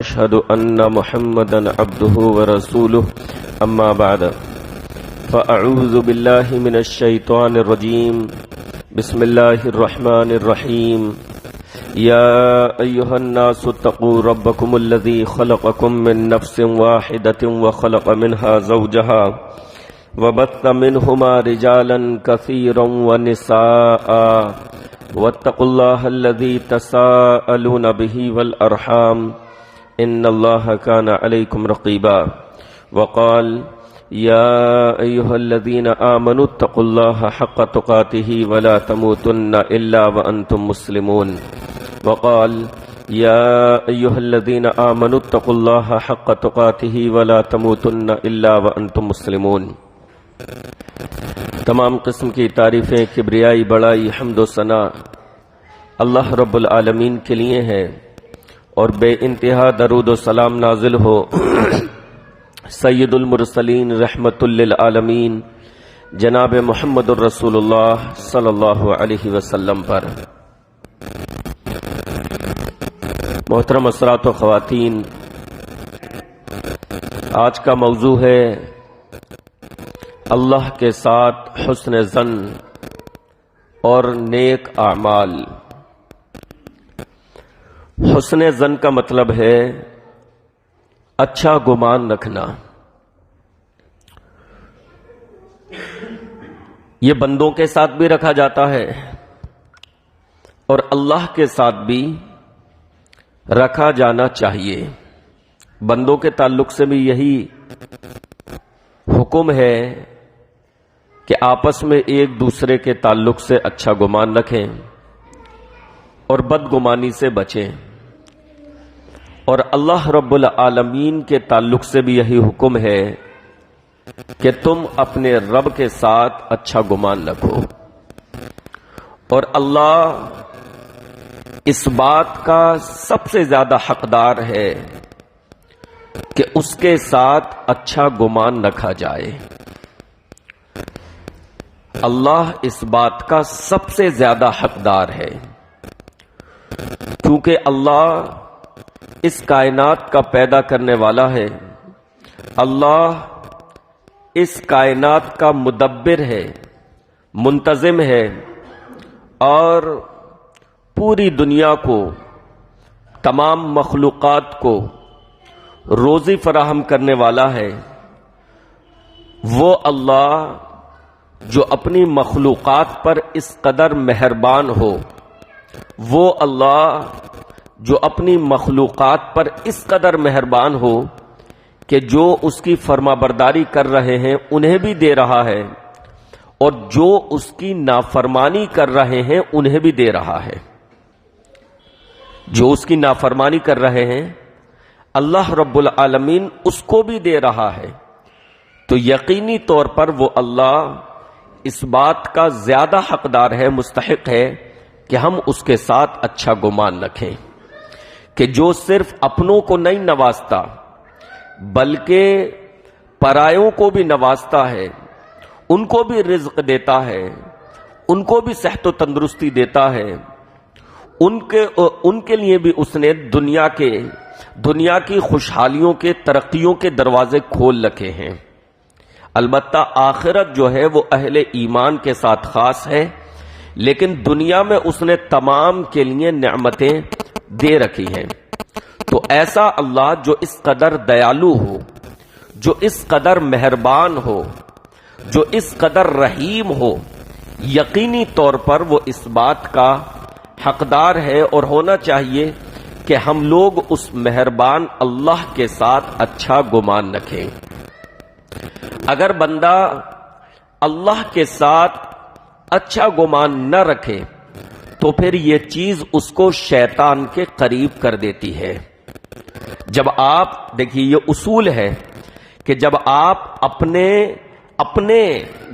أشهد أن محمدا عبده ورسوله أما بعد فأعوذ بالله من الشيطان الرجيم بسم الله الرحمن الرحيم يا أيها الناس اتقوا ربكم الذي خلقكم من نفس واحدة وخلق منها زوجها وبث منهما رجالا كثيرا ونساء واتقوا الله الذي تساءلون به والأرحام إن الله كان عليكم رقيبا وقال يا أيها الذين آمنوا اتقوا الله حق تقاته ولا تموتن إلا وأنتم مسلمون وقال يا أيها الذين آمنوا اتقوا الله حق تقاته ولا تموتن إلا وأنتم مسلمون۔ تمام قسم کی تعریفیں، کبریائی، بڑائی، حمد و ثنا اللہ رب العالمین کے لیے ہیں، اور بے انتہا درود و سلام نازل ہو سید المرسلین رحمت للعالمین جناب محمد الرسول اللہ صلی اللہ علیہ وسلم پر۔ محترم حضرات و خواتین، آج کا موضوع ہے اللہ کے ساتھ حسن ظن اور نیک اعمال۔ حسن ظن کا مطلب ہے اچھا گمان رکھنا۔ یہ بندوں کے ساتھ بھی رکھا جاتا ہے اور اللہ کے ساتھ بھی رکھا جانا چاہیے۔ بندوں کے تعلق سے بھی یہی حکم ہے کہ آپس میں ایک دوسرے کے تعلق سے اچھا گمان رکھیں اور بدگمانی سے بچیں، اور اللہ رب العالمین کے تعلق سے بھی یہی حکم ہے کہ تم اپنے رب کے ساتھ اچھا گمان رکھو، اور اللہ اس بات کا سب سے زیادہ حقدار ہے کہ اس کے ساتھ اچھا گمان رکھا جائے۔ اللہ اس بات کا سب سے زیادہ حقدار ہے، کیونکہ اللہ اس کائنات کا پیدا کرنے والا ہے، اللہ اس کائنات کا مدبر ہے، منتظم ہے، اور پوری دنیا کو، تمام مخلوقات کو روزی فراہم کرنے والا ہے۔ وہ اللہ جو اپنی مخلوقات پر اس قدر مہربان ہو، وہ اللہ جو اپنی مخلوقات پر اس قدر مہربان ہو کہ جو اس کی فرما برداری کر رہے ہیں انہیں بھی دے رہا ہے، اور جو اس کی نافرمانی کر رہے ہیں انہیں بھی دے رہا ہے۔ جو اس کی نافرمانی کر رہے ہیں اللہ رب العالمین اس کو بھی دے رہا ہے، تو یقینی طور پر وہ اللہ اس بات کا زیادہ حقدار ہے، مستحق ہے کہ ہم اس کے ساتھ اچھا گمان رکھیں، کہ جو صرف اپنوں کو نہیں نوازتا بلکہ پرایوں کو بھی نوازتا ہے، ان کو بھی رزق دیتا ہے، ان کو بھی صحت و تندرستی دیتا ہے، ان کے لیے بھی اس نے دنیا کی خوشحالیوں کے، ترقیوں کے دروازے کھول رکھے ہیں۔ البتہ آخرت جو ہے وہ اہل ایمان کے ساتھ خاص ہے، لیکن دنیا میں اس نے تمام کے لیے نعمتیں دے رکھی ہیں۔ تو ایسا اللہ جو اس قدر دیالو ہو، جو اس قدر مہربان ہو، جو اس قدر رحیم ہو، یقینی طور پر وہ اس بات کا حقدار ہے، اور ہونا چاہیے کہ ہم لوگ اس مہربان اللہ کے ساتھ اچھا گمان رکھیں۔ اگر بندہ اللہ کے ساتھ اچھا گمان نہ رکھے تو پھر یہ چیز اس کو شیطان کے قریب کر دیتی ہے۔ جب آپ دیکھیے، یہ اصول ہے کہ جب آپ اپنے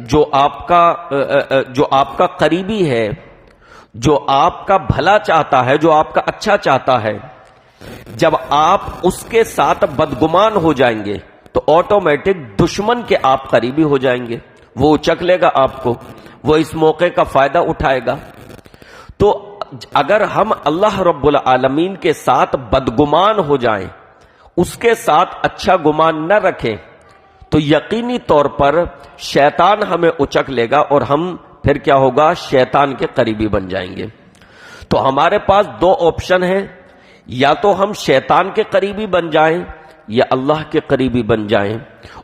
جو آپ کا قریبی ہے، جو آپ کا بھلا چاہتا ہے، جو آپ کا اچھا چاہتا ہے، جب آپ اس کے ساتھ بدگمان ہو جائیں گے تو آٹومیٹک دشمن کے آپ قریبی ہو جائیں گے، وہ اچک لے گا آپ کو، وہ اس موقع کا فائدہ اٹھائے گا۔ تو اگر ہم اللہ رب العالمین کے ساتھ بدگمان ہو جائیں اس کے ساتھ اچھا گمان نہ رکھیں تو یقینی طور پر شیطان ہمیں اچک لے گا اور ہم پھر کیا ہوگا، شیطان کے قریبی بن جائیں گے۔ تو ہمارے پاس دو آپشن ہیں، یا تو ہم شیطان کے قریبی بن جائیں یا اللہ کے قریبی بن جائیں،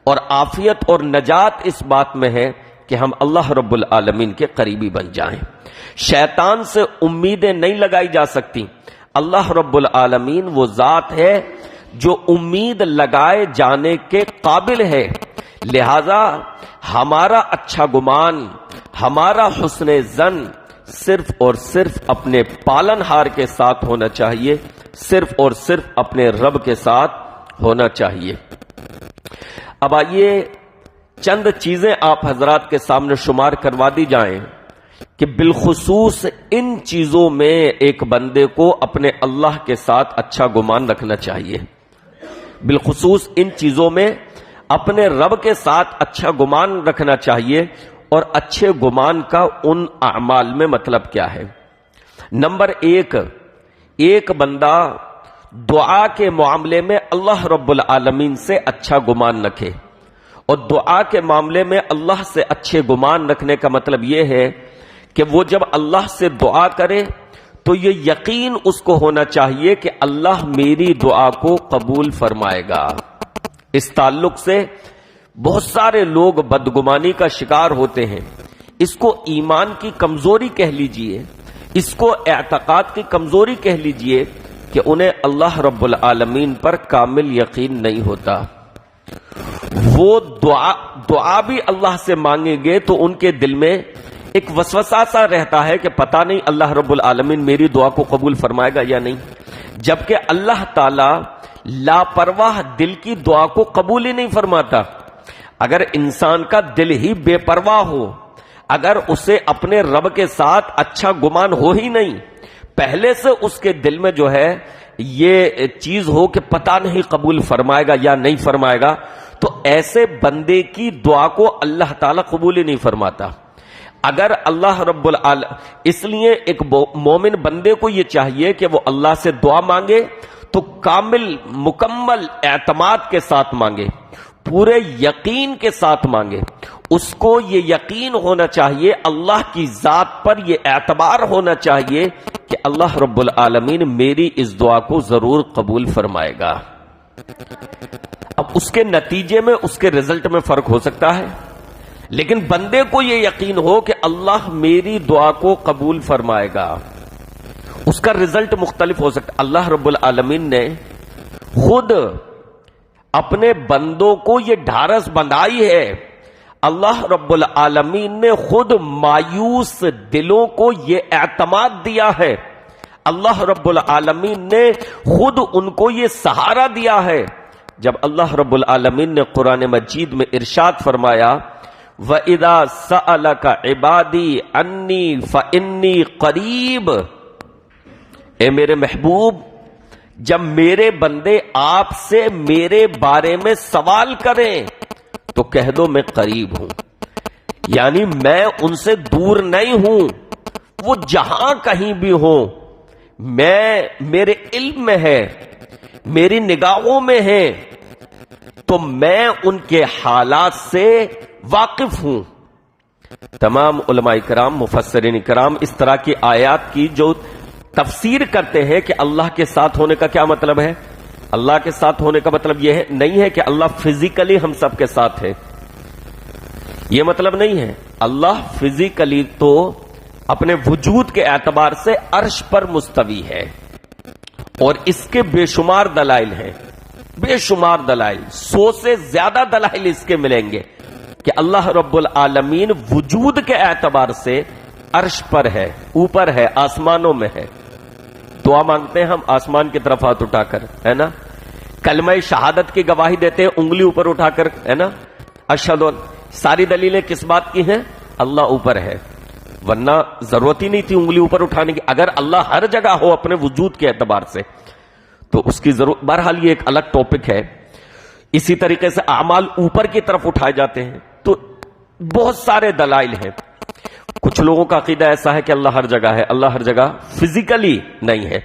اور عافیت اور نجات اس بات میں ہے کہ ہم اللہ رب العالمین کے قریبی بن جائیں۔ شیطان سے امیدیں نہیں لگائی جا سکتی۔ اللہ رب العالمین وہ ذات ہے جو امید لگائے جانے کے قابل ہے، لہذا ہمارا اچھا گمان، ہمارا حسن ظن صرف اور صرف اپنے پالن ہار کے ساتھ ہونا چاہیے، صرف اور صرف اپنے رب کے ساتھ ہونا چاہیے۔ اب آئیے چند چیزیں آپ حضرات کے سامنے شمار کروا دی جائیں کہ بالخصوص ان چیزوں میں ایک بندے کو اپنے اللہ کے ساتھ اچھا گمان رکھنا چاہیے۔ بالخصوص ان چیزوں میں اپنے رب کے ساتھ اچھا گمان رکھنا چاہیے، اور اچھے گمان کا ان اعمال میں مطلب کیا ہے؟ نمبر ایک بندہ دعا کے معاملے میں اللہ رب العالمین سے اچھا گمان رکھے، اور دعا کے معاملے میں اللہ سے اچھے گمان رکھنے کا مطلب یہ ہے کہ وہ جب اللہ سے دعا کرے تو یہ یقین اس کو ہونا چاہیے کہ اللہ میری دعا کو قبول فرمائے گا۔ اس تعلق سے بہت سارے لوگ بدگمانی کا شکار ہوتے ہیں۔ اس کو ایمان کی کمزوری کہہ لیجئے، اس کو اعتقاد کی کمزوری کہہ لیجئے کہ انہیں اللہ رب العالمین پر کامل یقین نہیں ہوتا۔ وہ دعا بھی اللہ سے مانگیں گے تو ان کے دل میں ایک وسوسہ سا رہتا ہے کہ پتہ نہیں اللہ رب العالمین میری دعا کو قبول فرمائے گا یا نہیں، جبکہ اللہ تعالی لاپرواہ دل کی دعا کو قبول ہی نہیں فرماتا۔ اگر انسان کا دل ہی بے پرواہ ہو، اگر اسے اپنے رب کے ساتھ اچھا گمان ہو ہی نہیں، پہلے سے اس کے دل میں جو ہے یہ چیز ہو کہ پتہ نہیں قبول فرمائے گا یا نہیں فرمائے گا، تو ایسے بندے کی دعا کو اللہ تعالیٰ قبول ہی نہیں فرماتا۔ اگر اللہ رب العالمین، اس لیے ایک مومن بندے کو یہ چاہیے کہ وہ اللہ سے دعا مانگے تو کامل مکمل اعتماد کے ساتھ مانگے، پورے یقین کے ساتھ مانگے۔ اس کو یہ یقین ہونا چاہیے، اللہ کی ذات پر یہ اعتبار ہونا چاہیے کہ اللہ رب العالمین میری اس دعا کو ضرور قبول فرمائے گا۔ اب اس کے نتیجے میں، اس کے رزلٹ میں فرق ہو سکتا ہے، لیکن بندے کو یہ یقین ہو کہ اللہ میری دعا کو قبول فرمائے گا، اس کا رزلٹ مختلف ہو سکتا ہے۔ اللہ رب العالمین نے خود اپنے بندوں کو یہ ڈھارس بندھائی ہے، اللہ رب العالمین نے خود مایوس دلوں کو یہ اعتماد دیا ہے، اللہ رب العالمین نے خود ان کو یہ سہارا دیا ہے۔ جب اللہ رب العالمین نے قرآن مجید میں ارشاد فرمایا وَإِذَا سَأَلَكَ عِبَادِي عَنِّي فَإِنِّي قَرِيبٌ، اے میرے محبوب، جب میرے بندے آپ سے میرے بارے میں سوال کریں تو کہہ دو میں قریب ہوں، یعنی میں ان سے دور نہیں ہوں، وہ جہاں کہیں بھی ہوں، میرے علم میں ہے، میری نگاہوں میں ہے، تو میں ان کے حالات سے واقف ہوں۔ تمام علماء کرام، مفسرین کرام اس طرح کی آیات کی جو تفسیر کرتے ہیں کہ اللہ کے ساتھ ہونے کا کیا مطلب ہے، اللہ کے ساتھ ہونے کا مطلب یہ نہیں ہے کہ اللہ فزیکلی ہم سب کے ساتھ ہے، یہ مطلب نہیں ہے۔ اللہ فزیکلی تو اپنے وجود کے اعتبار سے عرش پر مستوی ہے، اور اس کے بے شمار دلائل ہیں، بے شمار دلائل، 100 سے زیادہ دلائل اس کے ملیں گے کہ اللہ رب العالمین وجود کے اعتبار سے عرش پر ہے، اوپر ہے، آسمانوں میں ہے۔ دعا مانگتے ہیں ہم آسمان کی طرف ہاتھ اٹھا کر، ہے نا، کلمہ شہادت کی گواہی دیتے ہیں انگلی اوپر اٹھا کر، ہے نا، اشہد، ساری دلیلیں کس بات کی ہیں؟ اللہ اوپر ہے، ورنہ ضرورت ہی نہیں تھی انگلی اوپر اٹھانے کی۔ اگر اللہ ہر جگہ ہو اپنے وجود کے اعتبار سے تو اس کی ضرورت، بہرحال یہ ایک الگ ٹاپک ہے۔ اسی طریقے سے اعمال اوپر کی طرف اٹھائے جاتے ہیں، تو بہت سارے دلائل ہیں۔ کچھ لوگوں کا عقیدہ ایسا ہے کہ اللہ ہر جگہ ہے، اللہ ہر جگہ فزیکلی نہیں ہے،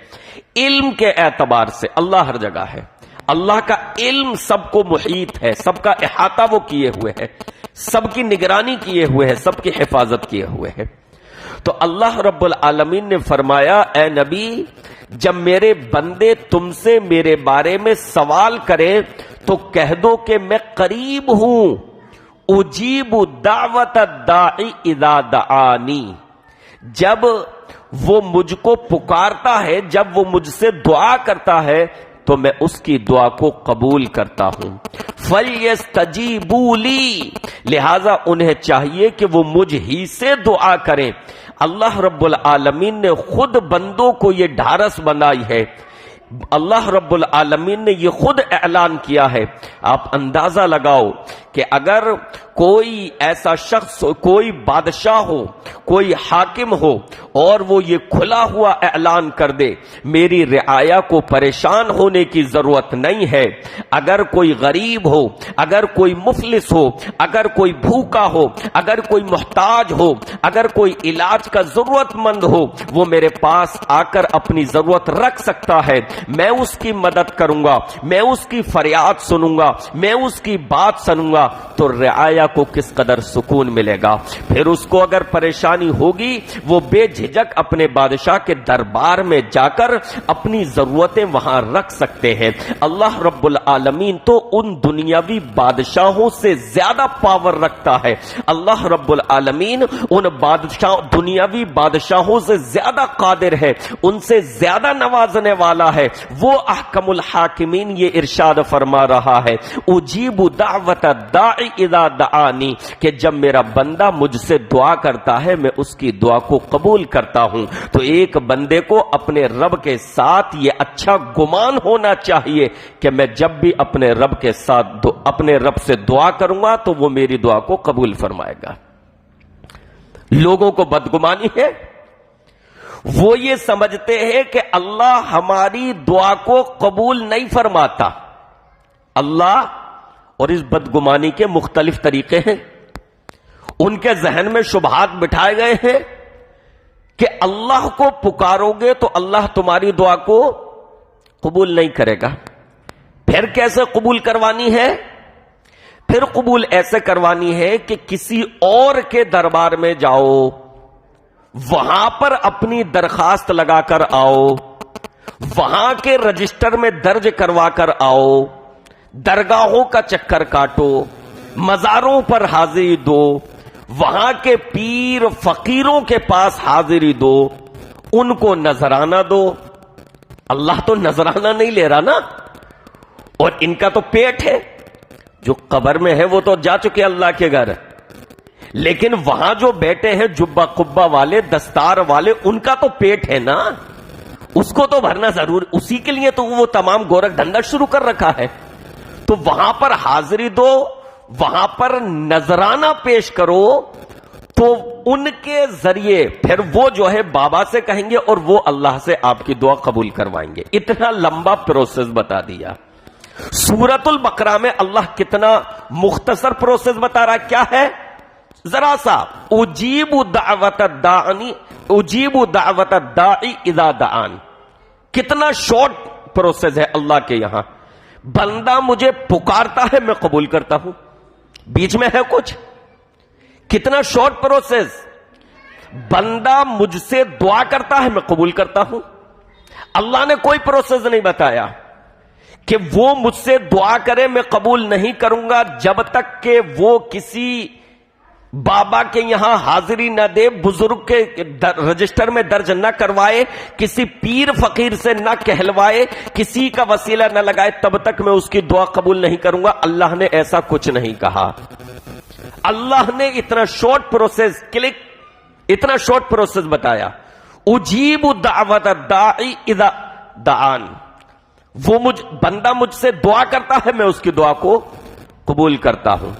علم کے اعتبار سے اللہ ہر جگہ ہے۔ اللہ کا علم سب کو محیط ہے، سب کا احاطہ وہ کیے ہوئے ہے، سب کی نگرانی کیے ہوئے ہے، سب کی حفاظت کیے ہوئے ہے۔ تو اللہ رب العالمین نے فرمایا اے نبی، جب میرے بندے تم سے میرے بارے میں سوال کریں تو کہہ دو کہ میں قریب ہوں، اجیب دعوت الداعی اذا دعانی، جب وہ مجھ کو پکارتا ہے، جب وہ مجھ سے دعا کرتا ہے تو میں اس کی دعا کو قبول کرتا ہوں۔ فَلْيَسْتَجِيبُوا لِي، لہذا انہیں چاہیے کہ وہ مجھ ہی سے دعا کریں۔ اللہ رب العالمین نے خود بندوں کو یہ ڈھارس بنائی ہے، اللہ رب العالمین نے یہ خود اعلان کیا ہے۔ آپ اندازہ لگاؤ کہ اگر کوئی ایسا شخص، کوئی بادشاہ ہو، کوئی حاکم ہو اور وہ یہ کھلا ہوا اعلان کر دے میری رعایا کو پریشان ہونے کی ضرورت نہیں ہے، اگر کوئی غریب ہو، اگر کوئی مفلس ہو، اگر کوئی بھوکا ہو، اگر کوئی محتاج ہو، اگر کوئی علاج کا ضرورت مند ہو، وہ میرے پاس آ کر اپنی ضرورت رکھ سکتا ہے، میں اس کی مدد کروں گا، میں اس کی فریاد سنوں گا، میں اس کی بات سنوں گا، تو رعایا کو کس قدر سکون ملے گا۔ پھر اس کو اگر پریشانی ہوگی وہ بے جھجک اپنے بادشاہ کے دربار میں جا کر اپنی ضرورتیں وہاں رکھ سکتے ہیں۔ اللہ رب العالمین تو ان دنیاوی بادشاہوں سے زیادہ پاور رکھتا ہے، اللہ رب العالمین ان دنیاوی بادشاہوں سے زیادہ قادر ہے، ان سے زیادہ نوازنے والا ہے۔ وہ احکم الحاکمین یہ ارشاد فرما رہا ہے اجیب دعوت الداعی اذا دعانی، کہ جب میرا بندہ مجھ سے دعا کرتا ہے میں اس کی دعا کو قبول کرتا ہوں۔ تو ایک بندے کو اپنے رب کے ساتھ یہ اچھا گمان ہونا چاہیے کہ میں جب بھی اپنے رب کے ساتھ اپنے رب سے دعا کروں گا تو وہ میری دعا کو قبول فرمائے گا۔ لوگوں کو بدگمانی ہے، وہ یہ سمجھتے ہیں کہ اللہ ہماری دعا کو قبول نہیں فرماتا۔ اللہ، اور اس بدگمانی کے مختلف طریقے ہیں، ان کے ذہن میں شبہات بٹھائے گئے ہیں کہ اللہ کو پکارو گے تو اللہ تمہاری دعا کو قبول نہیں کرے گا۔ پھر کیسے قبول کروانی ہے؟ پھر قبول ایسے کروانی ہے کہ کسی اور کے دربار میں جاؤ، وہاں پر اپنی درخواست لگا کر آؤ، وہاں کے رجسٹر میں درج کروا کر آؤ، درگاہوں کا چکر کاٹو، مزاروں پر حاضری دو، وہاں کے پیر فقیروں کے پاس حاضری دو، ان کو نذرانہ دو۔ اللہ تو نذرانہ نہیں لے رہا نا، اور ان کا تو پیٹ ہے، جو قبر میں ہے وہ تو جا چکے اللہ کے گھر، لیکن وہاں جو بیٹے ہیں جبہ قبہ والے، دستار والے، ان کا تو پیٹ ہے نا، اس کو تو بھرنا ضرور، اسی کے لیے تو وہ تمام گورکھ دھندا شروع کر رکھا ہے۔ تو وہاں پر حاضری دو، وہاں پر نذرانہ پیش کرو، تو ان کے ذریعے پھر وہ جو ہے بابا سے کہیں گے اور وہ اللہ سے آپ کی دعا قبول کروائیں گے۔ اتنا لمبا پروسیس بتا دیا۔ سورۃ البقرہ میں اللہ کتنا مختصر پروسیس بتا رہا، کیا ہے؟ ذرا سا اجیب دعوت الداعی، اجیب دعوت الداعی اذا دعان، کتنا شارٹ پروسیس ہے اللہ کے یہاں۔ بندہ مجھے پکارتا ہے میں قبول کرتا ہوں، بیچ میں ہے کچھ؟ کتنا شارٹ پروسیس، بندہ مجھ سے دعا کرتا ہے میں قبول کرتا ہوں۔ اللہ نے کوئی پروسیس نہیں بتایا کہ وہ مجھ سے دعا کرے میں قبول نہیں کروں گا جب تک کہ وہ کسی بابا کے یہاں حاضری نہ دے، بزرگ کے رجسٹر میں درج نہ کروائے، کسی پیر فقیر سے نہ کہلوائے، کسی کا وسیلہ نہ لگائے، تب تک میں اس کی دعا قبول نہیں کروں گا۔ اللہ نے ایسا کچھ نہیں کہا۔ اللہ نے اتنا شارٹ پروسیس اتنا شارٹ پروسیس بتایا، اجیب دعوت الداعی اذا دعان، وہ بندہ مجھ سے دعا کرتا ہے میں اس کی دعا کو قبول کرتا ہوں۔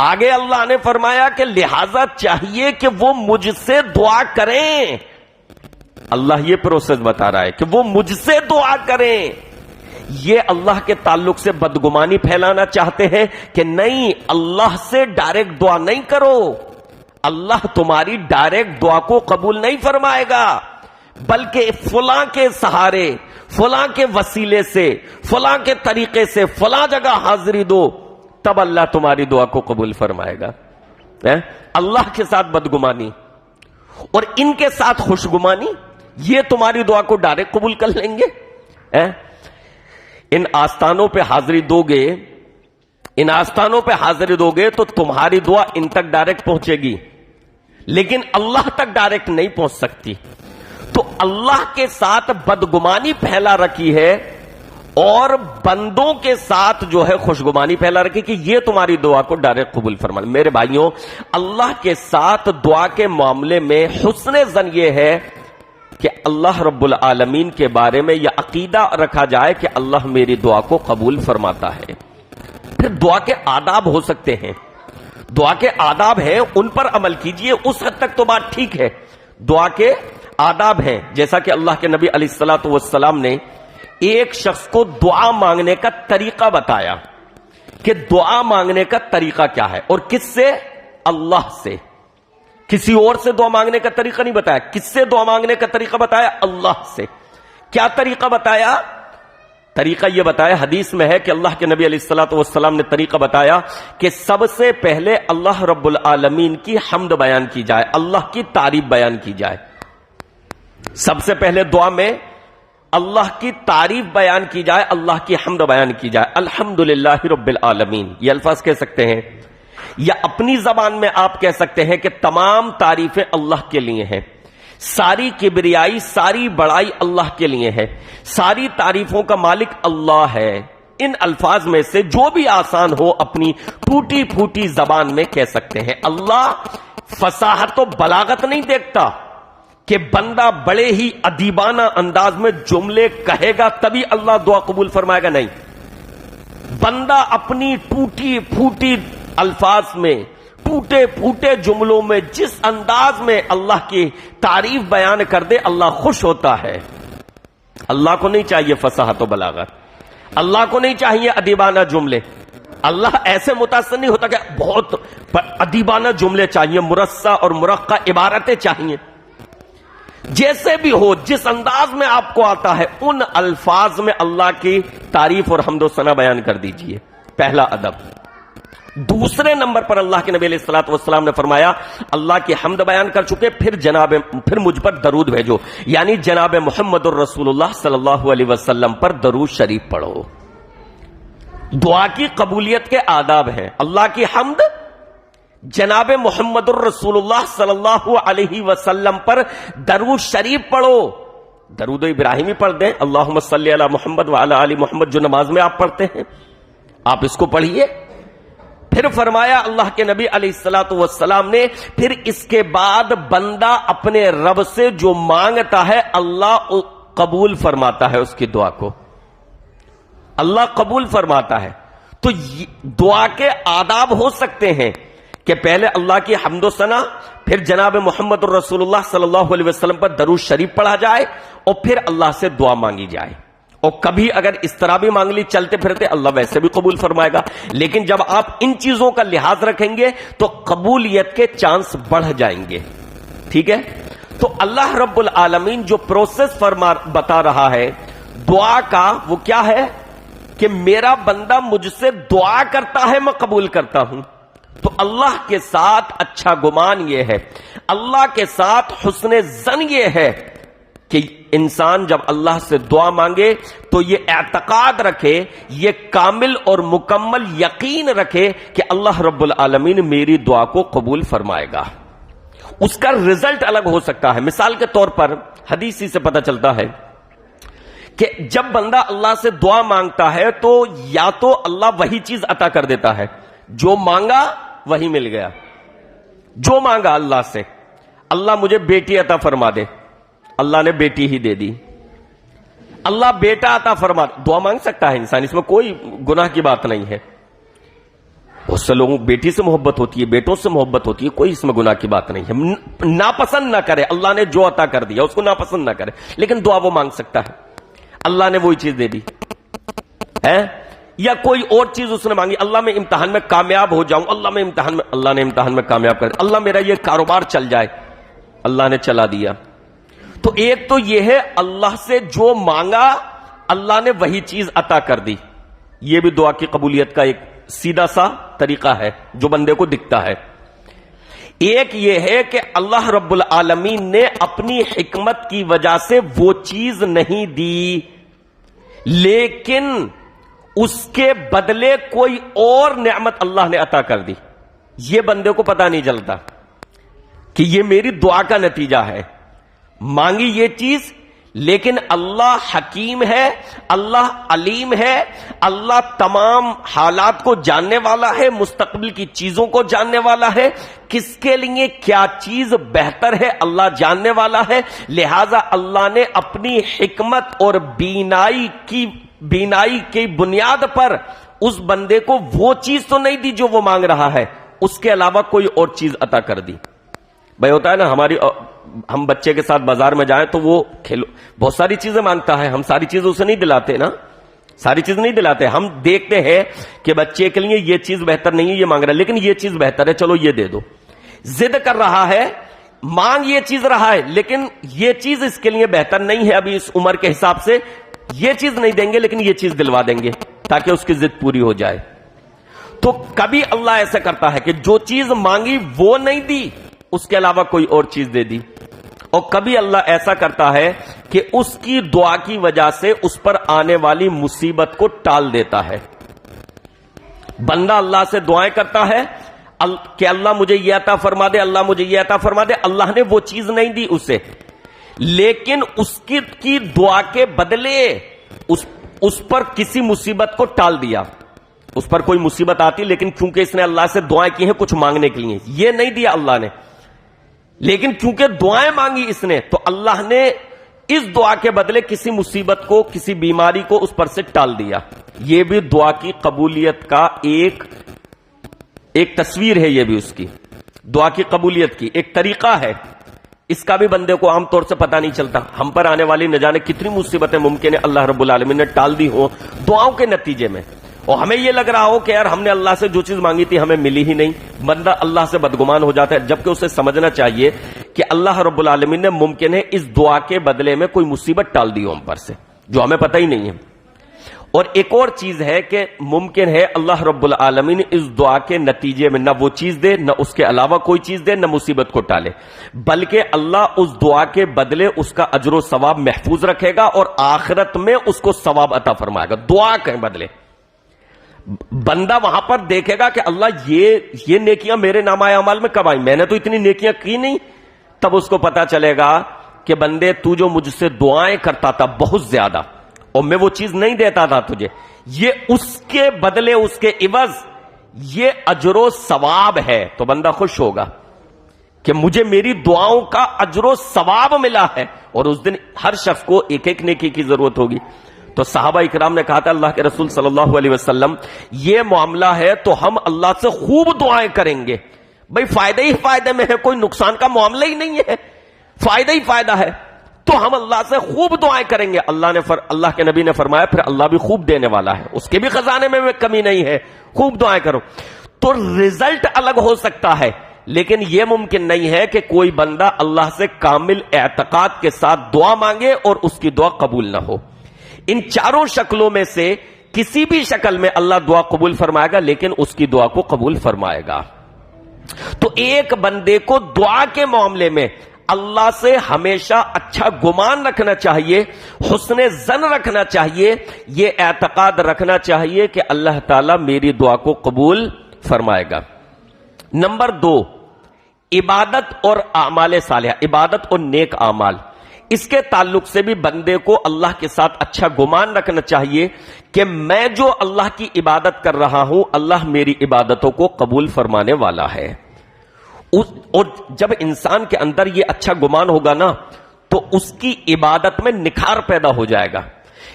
آگے اللہ نے فرمایا کہ لہذا چاہیے کہ وہ مجھ سے دعا کریں۔ اللہ یہ پروسیس بتا رہا ہے کہ وہ مجھ سے دعا کریں۔ یہ اللہ کے تعلق سے بدگمانی پھیلانا چاہتے ہیں کہ نہیں، اللہ سے ڈائریکٹ دعا نہیں کرو، اللہ تمہاری ڈائریکٹ دعا کو قبول نہیں فرمائے گا۔ بلکہ فلاں کے سہارے، فلاں کے وسیلے سے، فلاں کے طریقے سے فلاں جگہ حاضری دو، تب اللہ تمہاری دعا کو قبول فرمائے گا۔ اللہ کے ساتھ بدگمانی اور ان کے ساتھ خوشگمانی، یہ تمہاری دعا کو ڈائریکٹ قبول کر لیں گے؟ ان آستانوں پہ حاضری دو گے، ان آستانوں پہ حاضری دو گے تو تمہاری دعا ان تک ڈائریکٹ پہنچے گی، لیکن اللہ تک ڈائریکٹ نہیں پہنچ سکتی۔ تو اللہ کے ساتھ بدگمانی پھیلا رکھی ہے اور بندوں کے ساتھ جو ہے خوشگمانی پھیلا رکھی کہ یہ تمہاری دعا کو ڈائریکٹ قبول فرما۔ میرے بھائیوں، اللہ کے ساتھ دعا کے معاملے میں حسن ظن یہ ہے کہ اللہ رب العالمین کے بارے میں یہ عقیدہ رکھا جائے کہ اللہ میری دعا کو قبول فرماتا ہے۔ پھر دعا کے آداب ہو سکتے ہیں، دعا کے آداب ہیں، ان پر عمل کیجئے، اس حد تک تو بات ٹھیک ہے۔ دعا کے آداب ہیں، جیسا کہ اللہ کے نبی علیہ الصلوۃ والسلام نے ایک شخص کو دعا مانگنے کا طریقہ بتایا کہ دعا مانگنے کا طریقہ کیا ہے، اور کس سے؟ اللہ سے۔ کسی اور سے دعا مانگنے کا طریقہ نہیں بتایا، کس سے دعا مانگنے کا طریقہ بتایا؟ اللہ سے۔ کیا طریقہ بتایا؟ طریقہ یہ بتایا، حدیث میں ہے کہ اللہ کے نبی علیہ الصلوۃ والسلام نے طریقہ بتایا کہ سب سے پہلے اللہ رب العالمین کی حمد بیان کی جائے، اللہ کی تعریف بیان کی جائے۔ سب سے پہلے دعا میں اللہ کی تعریف بیان کی جائے، اللہ کی حمد بیان کی جائے، الحمدللہ رب العالمین، یہ الفاظ کہہ سکتے ہیں، یا اپنی زبان میں آپ کہہ سکتے ہیں کہ تمام تعریفیں اللہ کے لیے ہیں، ساری کبریائی، ساری بڑائی اللہ کے لیے ہے، ساری تعریفوں کا مالک اللہ ہے۔ ان الفاظ میں سے جو بھی آسان ہو اپنی ٹوٹی پھوٹی زبان میں کہہ سکتے ہیں۔ اللہ فصاحت و بلاغت نہیں دیکھتا کہ بندہ بڑے ہی ادیبانہ انداز میں جملے کہے گا تبھی اللہ دعا قبول فرمائے گا، نہیں۔ بندہ اپنی ٹوٹی پھوٹی الفاظ میں، ٹوٹے پھوٹے جملوں میں جس انداز میں اللہ کی تعریف بیان کر دے، اللہ خوش ہوتا ہے۔ اللہ کو نہیں چاہیے فصاحت و بلاغت، اللہ کو نہیں چاہیے ادیبانہ جملے، اللہ ایسے متاثر نہیں ہوتا کہ بہت ادیبانہ جملے چاہیے، مرصع اور مرقع عبارتیں چاہیے۔ جیسے بھی ہو، جس انداز میں آپ کو آتا ہے ان الفاظ میں اللہ کی تعریف اور حمد و ثنا بیان کر دیجئے، پہلا ادب۔ دوسرے نمبر پر اللہ کے نبی علیہ الصلوۃ والسلام نے فرمایا اللہ کی حمد بیان کر چکے، پھر مجھ پر درود بھیجو، یعنی جناب محمد الرسول اللہ صلی اللہ علیہ وسلم پر درود شریف پڑھو۔ دعا کی قبولیت کے آداب ہیں، اللہ کی حمد، جناب محمد الرسول اللہ صلی اللہ علیہ وسلم پر درود شریف پڑھو۔ درود ابراہیمی پڑھ دیں، اللہم صلی علی محمد وعلی آل محمد، جو نماز میں آپ پڑھتے ہیں، آپ اس کو پڑھیے۔ پھر فرمایا اللہ کے نبی علیہ الصلوۃ والسلام نے، پھر اس کے بعد بندہ اپنے رب سے جو مانگتا ہے اللہ قبول فرماتا ہے، اس کی دعا کو اللہ قبول فرماتا ہے۔ تو دعا کے آداب ہو سکتے ہیں کہ پہلے اللہ کی حمد و ثنا، پھر جناب محمد الرسول اللہ صلی اللہ علیہ وسلم پر درود شریف پڑھا جائے، اور پھر اللہ سے دعا مانگی جائے۔ اور کبھی اگر اس طرح بھی مانگ لی چلتے پھرتے، اللہ ویسے بھی قبول فرمائے گا، لیکن جب آپ ان چیزوں کا لحاظ رکھیں گے تو قبولیت کے چانس بڑھ جائیں گے۔ ٹھیک ہے؟ تو اللہ رب العالمین جو پروسیس بتا رہا ہے دعا کا، وہ کیا ہے کہ میرا بندہ مجھ سے دعا کرتا ہے، میں قبول کرتا ہوں۔ تو اللہ کے ساتھ اچھا گمان یہ ہے، اللہ کے ساتھ حسن ظن یہ ہے کہ انسان جب اللہ سے دعا مانگے تو یہ اعتقاد رکھے، یہ کامل اور مکمل یقین رکھے کہ اللہ رب العالمین میری دعا کو قبول فرمائے گا۔ اس کا رزلٹ الگ ہو سکتا ہے۔ مثال کے طور پر حدیث سے پتہ چلتا ہے کہ جب بندہ اللہ سے دعا مانگتا ہے تو یا تو اللہ وہی چیز عطا کر دیتا ہے، جو مانگا وہی مل گیا۔ جو مانگا اللہ سے، اللہ مجھے بیٹی عطا فرما دے، اللہ نے بیٹی ہی دے دی۔ اللہ بیٹا عطا فرما دے، دعا مانگ سکتا ہے انسان، اس میں کوئی گناہ کی بات نہیں ہے۔ بہت سے لوگوں بیٹی سے محبت ہوتی ہے، بیٹوں سے محبت ہوتی ہے، کوئی اس میں گناہ کی بات نہیں ہے۔ ناپسند نہ کرے، اللہ نے جو عطا کر دیا اس کو ناپسند نہ کرے، لیکن دعا وہ مانگ سکتا ہے، اللہ نے وہی چیز دے دی ہے۔ یا کوئی اور چیز اس نے مانگی، اللہ میں امتحان میں کامیاب ہو جاؤں، اللہ نے امتحان میں کامیاب کر دیا، اللہ میرا یہ کاروبار چل جائے، اللہ نے چلا دیا۔ تو ایک تو یہ ہے اللہ سے جو مانگا اللہ نے وہی چیز عطا کر دی، یہ بھی دعا کی قبولیت کا ایک سیدھا سا طریقہ ہے جو بندے کو دکھتا ہے۔ ایک یہ ہے کہ اللہ رب العالمین نے اپنی حکمت کی وجہ سے وہ چیز نہیں دی، لیکن اس کے بدلے کوئی اور نعمت اللہ نے عطا کر دی، یہ بندے کو پتہ نہیں چلتا کہ یہ میری دعا کا نتیجہ ہے، مانگی یہ چیز، لیکن اللہ حکیم ہے، اللہ علیم ہے، اللہ تمام حالات کو جاننے والا ہے، مستقبل کی چیزوں کو جاننے والا ہے، کس کے لیے کیا چیز بہتر ہے اللہ جاننے والا ہے، لہذا اللہ نے اپنی حکمت اور بینائی کی بنیاد پر اس بندے کو وہ چیز تو نہیں دی جو وہ مانگ رہا ہے، اس کے علاوہ کوئی اور چیز عطا کر دی۔ بھائی ہوتا ہے نا، ہم بچے کے ساتھ بازار میں جائیں تو وہ بہت ساری چیزیں مانگتا ہے، ہم ساری چیزیں اسے نہیں دلاتے نا، ساری چیز نہیں دلاتے، ہم دیکھتے ہیں کہ بچے کے لیے یہ چیز بہتر نہیں ہے، یہ مانگ رہا ہے، لیکن یہ چیز بہتر ہے، چلو یہ دے دو۔ ضد کر رہا ہے، مانگ یہ چیز رہا ہے، لیکن یہ چیز اس کے لیے بہتر نہیں ہے ابھی اس عمر کے حساب سے، یہ چیز نہیں دیں گے لیکن یہ چیز دلوا دیں گے تاکہ اس کی ضد پوری ہو جائے۔ تو کبھی اللہ ایسا کرتا ہے کہ جو چیز مانگی وہ نہیں دی، اس کے علاوہ کوئی اور چیز دے دی، اور کبھی اللہ ایسا کرتا ہے کہ اس کی دعا کی وجہ سے اس پر آنے والی مصیبت کو ٹال دیتا ہے۔ بندہ اللہ سے دعائیں کرتا ہے کہ اللہ مجھے یہ عطا فرما دے، اللہ مجھے یہ عطا فرما دے، اللہ نے وہ چیز نہیں دی اسے، لیکن اس کی دعا کے بدلے اس پر کسی مصیبت کو ٹال دیا۔ اس پر کوئی مصیبت آتی، لیکن کیونکہ اس نے اللہ سے دعائیں کی ہیں کچھ مانگنے کے لیے، یہ نہیں دیا اللہ نے، لیکن کیونکہ دعائیں مانگی اس نے تو اللہ نے اس دعا کے بدلے کسی مصیبت کو، کسی بیماری کو اس پر سے ٹال دیا۔ یہ بھی دعا کی قبولیت کا ایک تصویر ہے، یہ بھی اس کی دعا کی قبولیت کی ایک طریقہ ہے۔ اس کا بھی بندے کو عام طور سے پتہ نہیں چلتا۔ ہم پر آنے والی نہ جانے کتنی مصیبتیں ممکن ہے اللہ رب العالمین نے ٹال دی ہو دعاؤں کے نتیجے میں، اور ہمیں یہ لگ رہا ہو کہ یار ہم نے اللہ سے جو چیز مانگی تھی ہمیں ملی ہی نہیں، بندہ اللہ سے بدگمان ہو جاتا ہے، جبکہ اسے سمجھنا چاہیے کہ اللہ رب العالمین نے ممکن ہے اس دعا کے بدلے میں کوئی مصیبت ٹال دی ہو ہم پر سے جو ہمیں پتہ ہی نہیں ہے۔ اور ایک اور چیز ہے کہ ممکن ہے اللہ رب العالمین اس دعا کے نتیجے میں نہ وہ چیز دے، نہ اس کے علاوہ کوئی چیز دے، نہ مصیبت کو ٹالے، بلکہ اللہ اس دعا کے بدلے اس کا اجر و ثواب محفوظ رکھے گا اور آخرت میں اس کو ثواب عطا فرمائے گا دعا کے بدلے۔ بندہ وہاں پر دیکھے گا کہ اللہ یہ نیکیاں میرے نامہ اعمال میں کب آئیں، میں نے تو اتنی نیکیاں کی نہیں، تب اس کو پتا چلے گا کہ بندے تو جو مجھ سے دعائیں کرتا تھا بہت زیادہ اور میں وہ چیز نہیں دیتا تھا تجھے، یہ اس کے بدلے اس کے عوض یہ اجر و ثواب ہے، تو بندہ خوش ہوگا کہ مجھے میری دعاؤں کا اجر و ثواب ملا ہے۔ اور اس دن ہر شخص کو ایک ایک نیکی کی ضرورت ہوگی۔ تو صحابہ اکرام نے کہا تھا اللہ کے رسول صلی اللہ علیہ وسلم یہ معاملہ ہے تو ہم اللہ سے خوب دعائیں کریں گے، بھئی فائدہ ہی فائدے میں ہے، کوئی نقصان کا معاملہ ہی نہیں ہے، فائدہ ہی فائدہ ہے، تو ہم اللہ سے خوب دعائیں کریں گے۔ اللہ کے نبی نے فرمایا پھر اللہ بھی خوب دینے والا ہے، اس کے بھی خزانے میں کمی نہیں ہے، خوب دعائیں کرو۔ تو رزلٹ الگ ہو سکتا ہے، لیکن یہ ممکن نہیں ہے کہ کوئی بندہ اللہ سے کامل اعتقاد کے ساتھ دعا مانگے اور اس کی دعا قبول نہ ہو۔ ان چاروں شکلوں میں سے کسی بھی شکل میں اللہ دعا قبول فرمائے گا، لیکن اس کی دعا کو قبول فرمائے گا۔ تو ایک بندے کو دعا کے معاملے میں اللہ سے ہمیشہ اچھا گمان رکھنا چاہیے، حسن ظن رکھنا چاہیے، یہ اعتقاد رکھنا چاہیے کہ اللہ تعالیٰ میری دعا کو قبول فرمائے گا۔ نمبر 2، عبادت اور اعمال صالحہ، عبادت اور نیک اعمال، اس کے تعلق سے بھی بندے کو اللہ کے ساتھ اچھا گمان رکھنا چاہیے کہ میں جو اللہ کی عبادت کر رہا ہوں اللہ میری عبادتوں کو قبول فرمانے والا ہے۔ اور جب انسان کے اندر یہ اچھا گمان ہوگا نا تو اس کی عبادت میں نکھار پیدا ہو جائے گا،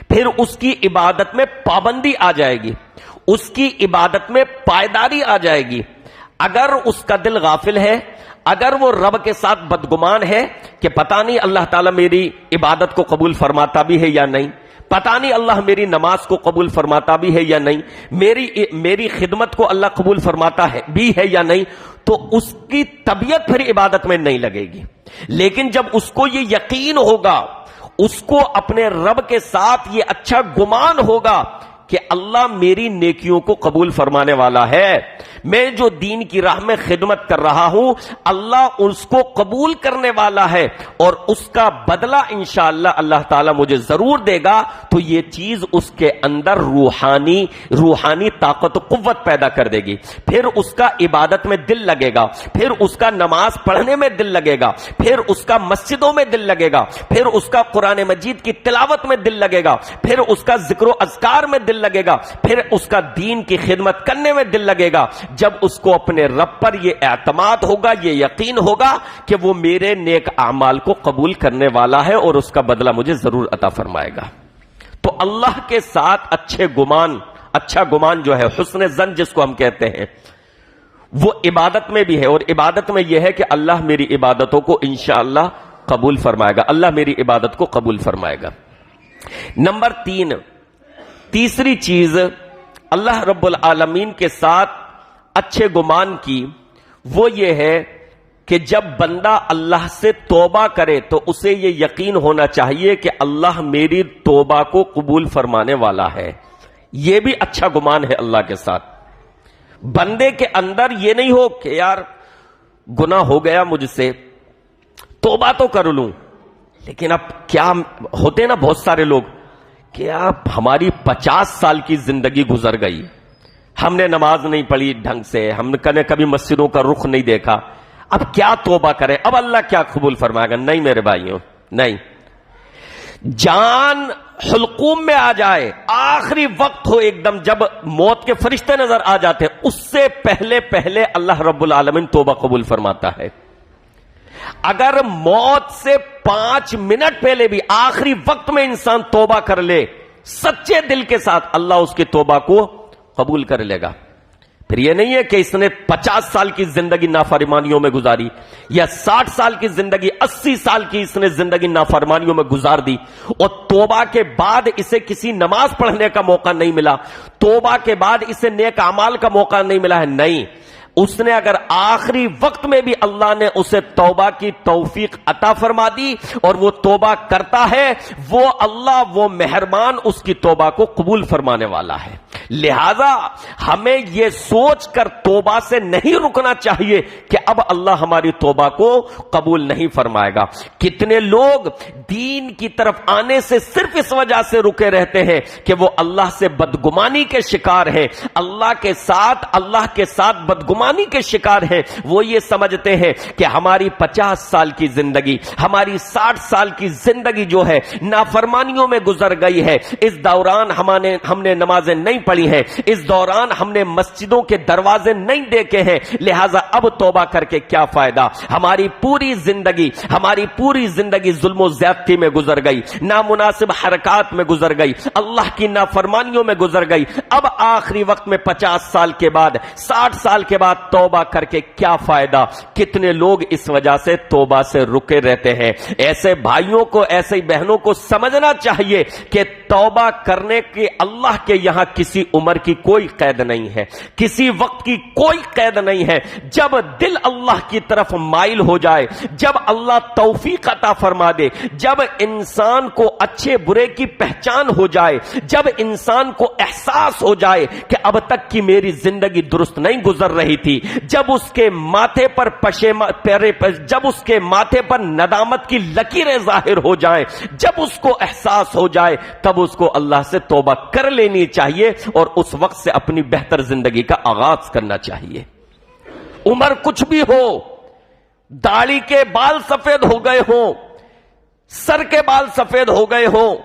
پھر اس کی عبادت میں پابندی آ جائے گی، اس کی عبادت میں پائیداری آ جائے گی۔ اگر اس کا دل غافل ہے، اگر وہ رب کے ساتھ بدگمان ہے کہ پتہ نہیں اللہ تعالیٰ میری عبادت کو قبول فرماتا بھی ہے یا نہیں، پتہ نہیں اللہ میری نماز کو قبول فرماتا بھی ہے یا نہیں، میری خدمت کو اللہ قبول فرماتا ہے بھی ہے یا نہیں، تو اس کی طبیعت پھر عبادت میں نہیں لگے گی۔ لیکن جب اس کو یہ یقین ہوگا، اس کو اپنے رب کے ساتھ یہ اچھا گمان ہوگا کہ اللہ میری نیکیوں کو قبول فرمانے والا ہے، میں جو دین کی راہ میں خدمت کر رہا ہوں اللہ اس کو قبول کرنے والا ہے اور اس کا بدلہ انشاءاللہ اللہ تعالیٰ مجھے ضرور دے گا، تو یہ چیز اس کے اندر روحانی طاقت و قوت پیدا کر دے گی. پھر اس کا عبادت میں دل لگے گا، پھر اس کا نماز پڑھنے میں دل لگے گا، پھر اس کا مسجدوں میں دل لگے گا، پھر اس کا قرآن مجید کی تلاوت میں دل لگے گا، پھر اس کا ذکر و اذکار میں دل لگے گا، پھر اس کا دین کی خدمت کرنے میں دل لگے گا. جب اس کو اپنے رب پر یہ اعتماد ہوگا، یہ یقین ہوگا کہ وہ میرے نیک اعمال کو قبول کرنے والا ہے اور اس کا بدلہ مجھے ضرور عطا فرمائے گا. تو اللہ کے ساتھ اچھا گمان جو ہے، حسن ظن جس کو ہم کہتے ہیں، وہ عبادت میں بھی ہے. اور عبادت میں یہ ہے کہ اللہ میری عبادتوں کو انشاءاللہ قبول فرمائے گا، اللہ میری عبادت کو قبول فرمائے گا. نمبر 3، تیسری چیز اللہ رب العالمین کے ساتھ اچھے گمان کی، وہ یہ ہے کہ جب بندہ اللہ سے توبہ کرے تو اسے یہ یقین ہونا چاہیے کہ اللہ میری توبہ کو قبول فرمانے والا ہے. یہ بھی اچھا گمان ہے اللہ کے ساتھ. بندے کے اندر یہ نہیں ہو کہ یار گناہ ہو گیا مجھ سے، توبہ تو کر لوں، لیکن اب کیا ہوتے نا بہت سارے لوگ کہ اب ہماری 50 سال کی زندگی گزر گئی، ہم نے نماز نہیں پڑھی ڈھنگ سے، ہم نے کبھی مسجدوں کا رخ نہیں دیکھا، اب کیا توبہ کریں، اب اللہ کیا قبول فرمائے گا؟ نہیں میرے بھائیوں، نہیں. جان حلقوم میں آ جائے، آخری وقت ہو ایک دم، جب موت کے فرشتے نظر آ جاتے ہیں، اس سے پہلے اللہ رب العالمین توبہ قبول فرماتا ہے. اگر موت سے 5 منٹ پہلے بھی آخری وقت میں انسان توبہ کر لے سچے دل کے ساتھ، اللہ اس کی توبہ کو قبول کر لے گا. پھر یہ نہیں ہے کہ اس نے 50 سال کی زندگی نافرمانیوں میں گزاری، یا 60 سال کی زندگی، 80 سال کی اس نے زندگی نافرمانیوں میں گزار دی اور توبہ کے بعد اسے کسی نماز پڑھنے کا موقع نہیں ملا، توبہ کے بعد اسے نیک اعمال کا موقع نہیں ملا ہے. نہیں، اس نے اگر آخری وقت میں بھی اللہ نے اسے توبہ کی توفیق عطا فرما دی اور وہ توبہ کرتا ہے، وہ اللہ وہ مہربان اس کی توبہ کو قبول فرمانے والا ہے. لہذا ہمیں یہ سوچ کر توبہ سے نہیں رکنا چاہیے کہ اب اللہ ہماری توبہ کو قبول نہیں فرمائے گا. کتنے لوگ دین کی طرف آنے سے صرف اس وجہ سے رکے رہتے ہیں کہ وہ اللہ سے بدگمانی کے شکار ہیں، اللہ کے ساتھ بدگمانی کے شکار ہیں. وہ یہ سمجھتے ہیں کہ ہماری 50 سال کی زندگی، ہماری 60 سال کی زندگی جو ہے نافرمانیوں میں گزر گئی ہے، اس دوران ہم نے نمازیں نہیں پڑھی ہیں، اس دوران ہم نے مسجدوں کے دروازے نہیں دیکھے ہیں، لہٰذا اب توبہ کر کے کیا فائدہ؟ ہماری پوری زندگی ظلم و زیادتی میں گزر گئی، نامناسب حرکات میں گزر گئی، اللہ کی نافرمانیوں میں گزر گئی. اب آخری وقت میں 50 سال کے بعد، 60 سال کے بعد توبہ کر کے کیا فائدہ؟ کتنے لوگ اس وجہ سے توبہ سے رکے رہتے ہیں. ایسے بھائیوں کو، ایسے بہنوں کو سمجھنا چاہیے کہ توبہ کرنے کے اللہ کے یہاں کسی عمر کی کوئی قید نہیں ہے، کسی وقت کی کوئی قید نہیں ہے. جب دل اللہ کی طرف مائل ہو جائے، جب اللہ توفیق عطا فرما دے، جب انسان کو اچھے برے کی پہچان ہو جائے، جب انسان کو احساس ہو جائے کہ اب تک کی میری زندگی درست نہیں گزر رہی تھی، جب اس کے ماتھے پر ندامت کی لکیریں ظاہر ہو جائیں، جب اس کو احساس ہو جائے، تب اس کو اللہ سے توبہ کر لینی چاہیے اور اس وقت سے اپنی بہتر زندگی کا آغاز کرنا چاہیے. عمر کچھ بھی ہو، داڑھی کے بال سفید ہو گئے ہوں، سر کے بال سفید ہو گئے ہوں،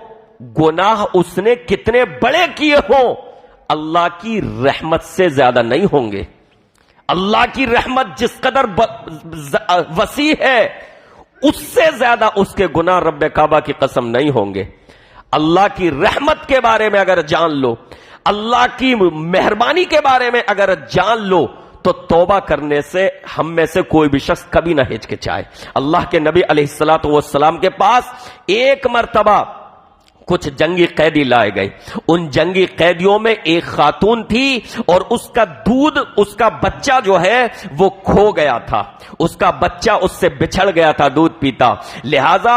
گناہ اس نے کتنے بڑے کیے ہوں، اللہ کی رحمت سے زیادہ نہیں ہوں گے. اللہ کی رحمت جس قدر وسیع ہے، اس سے زیادہ اس کے گناہ رب کعبہ کی قسم نہیں ہوں گے. اللہ کی رحمت کے بارے میں اگر جان لو، اللہ کی مہربانی کے بارے میں اگر جان لو، تو توبہ کرنے سے ہم میں سے کوئی بھی شخص کبھی نہ ہچکچائے. اللہ کے نبی علیہ الصلوۃ والسلام کے پاس ایک مرتبہ کچھ جنگی قیدی لائے گئے. ان جنگی قیدیوں میں ایک خاتون تھی اور اس کا دودھ، اس کا بچہ جو ہے وہ کھو گیا تھا، اس کا بچہ اس سے بچھڑ گیا تھا دودھ پیتا. لہذا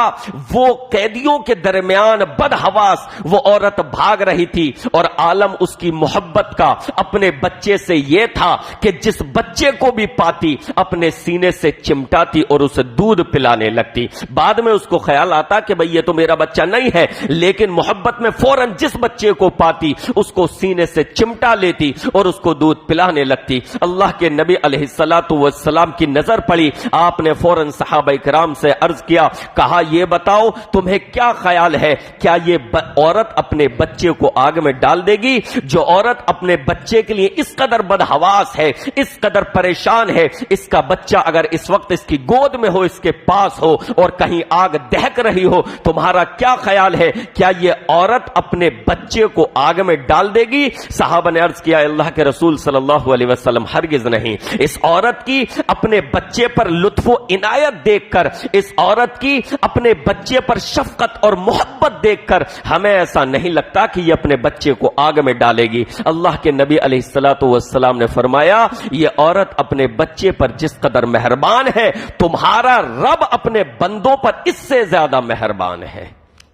وہ قیدیوں کے درمیان بدحواس وہ عورت بھاگ رہی تھی، اور عالم اس کی محبت کا اپنے بچے سے یہ تھا کہ جس بچے کو بھی پاتی اپنے سینے سے چمٹاتی اور اسے دودھ پلانے لگتی. بعد میں اس کو خیال آتا کہ بھئی یہ تو میرا بچہ نہیں ہے، لیکن محبت میں فوراً جس بچے کو پاتی اس کو سینے سے چمٹا لیتی اور اس کو دودھ پلانے لگتی. اللہ کے نبی علیہ الصلوۃ والسلام کی نظر پڑی، آپ نے فوراً صحابہ کرام سے عرض کیا، کہا یہ بتاؤ تمہیں کیا خیال ہے، کیا یہ عورت اپنے بچے کو آگ میں ڈال دے گی؟ جو عورت اپنے بچے کے لیے اس قدر بدحواس ہے، اس قدر پریشان ہے، اس کا بچہ اگر اس وقت اس کی گود میں ہو، اس کے پاس ہو اور کہیں آگ دہک رہی ہو، تمہارا کیا خیال ہے، کیا یہ عورت اپنے بچے کو آگ میں ڈال دے گی؟ صحابہ نے عرض کیا، اللہ کے رسول صلی اللہ علیہ وسلم ہرگز نہیں. اس عورت کی اپنے بچے پر لطف و عنایت دیکھ کر، اس عورت کی اپنے بچے پر شفقت اور محبت دیکھ کر ہمیں ایسا نہیں لگتا کہ یہ اپنے بچے کو آگ میں ڈالے گی. اللہ کے نبی علیہ الصلوۃ والسلام نے فرمایا، یہ عورت اپنے بچے پر جس قدر مہربان ہے، تمہارا رب اپنے بندوں پر اس سے زیادہ مہربان ہے.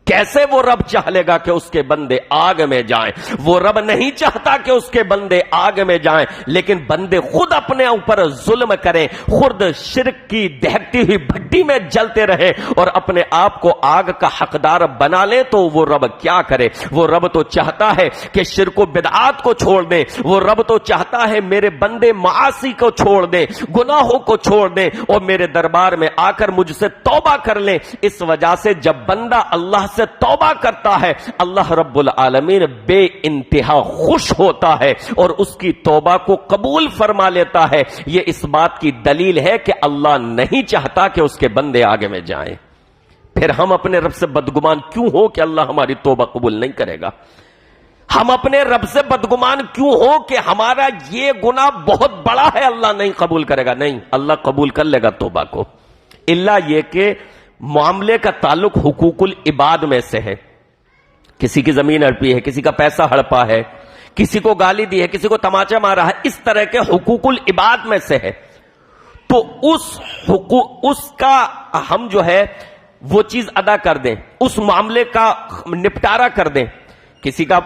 کیسے وہ رب چاہ لے گا کہ اس کے بندے آگ میں جائیں؟ وہ رب نہیں چاہتا کہ اس کے بندے آگ میں جائیں، لیکن بندے خود اپنے اوپر ظلم کریں، خود شرک کی دہکتی ہوئی بھٹی میں جلتے رہیں اور اپنے آپ کو آگ کا حقدار بنا لیں، تو وہ رب کیا کرے؟ وہ رب تو چاہتا ہے کہ شرک و بدعات کو چھوڑ دیں، وہ رب تو چاہتا ہے میرے بندے معاصی کو چھوڑ دیں، گناہوں کو چھوڑ دیں اور میرے دربار میں آ کر مجھ سے توبہ کر لیں. اس وجہ سے جب بندہ اللہ سے توبہ کرتا ہے، اللہ رب العالمین بے انتہا خوش ہوتا ہے اور اس کی توبہ کو قبول فرما لیتا ہے. یہ اس بات کی دلیل ہے کہ اللہ نہیں چاہتا کہ اس کے بندے آگے میں جائیں. پھر ہم اپنے رب سے بدگمان کیوں ہو کہ اللہ ہماری توبہ قبول نہیں کرے گا؟ ہم اپنے رب سے بدگمان کیوں ہو کہ ہمارا یہ گناہ بہت بڑا ہے، اللہ نہیں قبول کرے گا؟ نہیں، اللہ قبول کر لے گا توبہ کو، الا یہ کہ معاملے کا تعلق حقوق العباد میں سے ہے. کسی کی زمین ہڑپی ہے، کسی کا پیسہ ہڑپا ہے، کسی کو گالی دی ہے، کسی کو تماچا مارا ہے، اس طرح کے حقوق العباد میں سے ہے. تو اس کا ہم جو ہے وہ چیز ادا کر دیں، اس معاملے کا نپٹارا کر دیں. کسی کا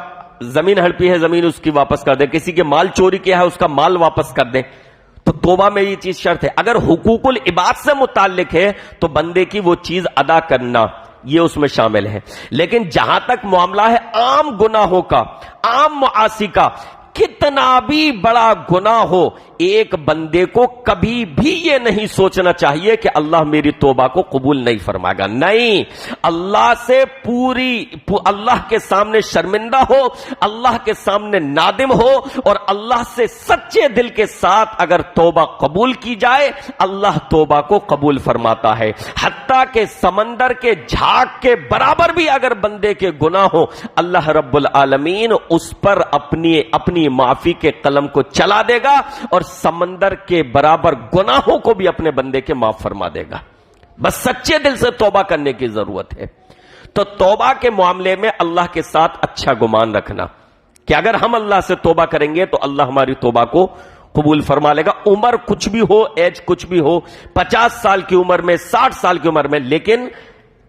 زمین ہڑپی ہے، زمین اس کی واپس کر دیں. کسی کے مال چوری کیا ہے، اس کا مال واپس کر دیں. تو توبہ میں یہ چیز شرط ہے. اگر حقوق العباد سے متعلق ہے تو بندے کی وہ چیز ادا کرنا یہ اس میں شامل ہے. لیکن جہاں تک معاملہ ہے عام گناہوں کا، عام معاصی کا، کتنا بھی بڑا گناہ ہو، ایک بندے کو کبھی بھی یہ نہیں سوچنا چاہیے کہ اللہ میری توبہ کو قبول نہیں فرمائے گا. نہیں، اللہ سے اللہ کے سامنے شرمندہ ہو، اللہ کے سامنے نادم ہو اور اللہ سے سچے دل کے ساتھ اگر توبہ قبول کی جائے، اللہ توبہ کو قبول فرماتا ہے. حتیٰ کہ سمندر کے جھاگ کے برابر بھی اگر بندے کے گناہ ہو، اللہ رب العالمین اس پر اپنی معافی کے قلم کو چلا دے گا اور سمندر کے برابر گناہوں کو بھی اپنے بندے کے معاف فرما دے گا. بس سچے دل سے توبہ کرنے کی ضرورت ہے. تو توبہ کے معاملے میں اللہ کے ساتھ اچھا گمان رکھنا کہ اگر ہم اللہ سے توبہ کریں گے تو اللہ ہماری توبہ کو قبول فرما لے گا. عمر کچھ بھی ہو، ایج کچھ بھی ہو، 50 سال کی عمر میں، 60 سال کی عمر میں، لیکن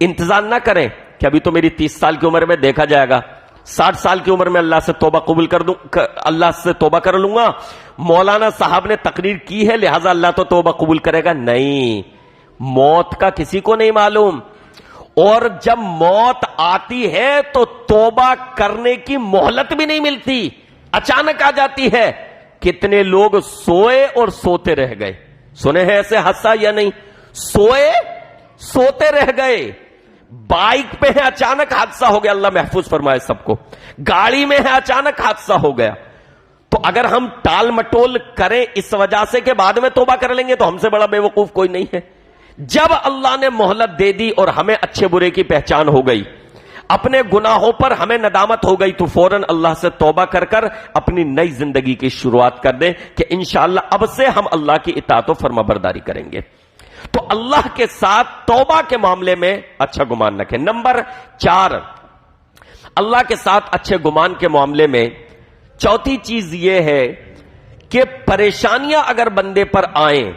انتظار نہ کریں کہ ابھی تو میری 30 سال کی عمر میں دیکھا جائے گا، 60 سال کی عمر میں اللہ سے توبہ قبول کر دوں، اللہ سے توبہ کر لوں گا. مولانا صاحب نے تقریر کی ہے لہذا اللہ تو توبہ قبول کرے گا. نہیں، موت کا کسی کو نہیں معلوم، اور جب موت آتی ہے تو توبہ کرنے کی مہلت بھی نہیں ملتی، اچانک آ جاتی ہے. کتنے لوگ سوئے اور سوتے رہ گئے. سنے ہیں ایسے حادثہ یا نہیں؟ سوئے سوتے رہ گئے. بائک پہ ہے اچانک حادثہ ہو گیا، اللہ محفوظ فرمائے سب کو. گاڑی میں ہے اچانک حادثہ ہو گیا. تو اگر ہم ٹال مٹول کریں اس وجہ سے کہ بعد میں توبہ کر لیں گے تو ہم سے بڑا بے وقوف کوئی نہیں ہے. جب اللہ نے مہلت دے دی اور ہمیں اچھے برے کی پہچان ہو گئی، اپنے گناہوں پر ہمیں ندامت ہو گئی، تو فوراً اللہ سے توبہ کر کر اپنی نئی زندگی کی شروعات کر دیں کہ انشاءاللہ اب سے ہم اللہ کی اطاعت و فرما برداری کریں گے. تو اللہ کے ساتھ توبہ کے معاملے میں اچھا گمان رکھیں. نمبر 4، اللہ کے ساتھ اچھے گمان کے معاملے میں چوتھی چیز یہ ہے کہ پریشانیاں اگر بندے پر آئیں،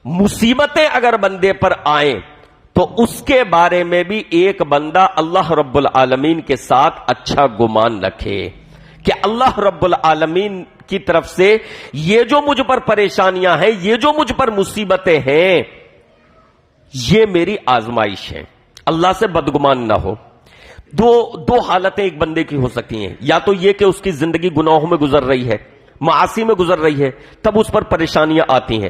مصیبتیں اگر بندے پر آئیں، تو اس کے بارے میں بھی ایک بندہ اللہ رب العالمین کے ساتھ اچھا گمان رکھے کہ اللہ رب العالمین کی طرف سے یہ جو مجھ پر پریشانیاں ہیں، یہ جو مجھ پر مصیبتیں ہیں، یہ میری آزمائش ہے. اللہ سے بدگمان نہ ہو. دو حالتیں ایک بندے کی ہو سکتی ہیں، یا تو یہ کہ اس کی زندگی گناہوں میں گزر رہی ہے، معاصی میں گزر رہی ہے، تب اس پر پریشانیاں آتی ہیں،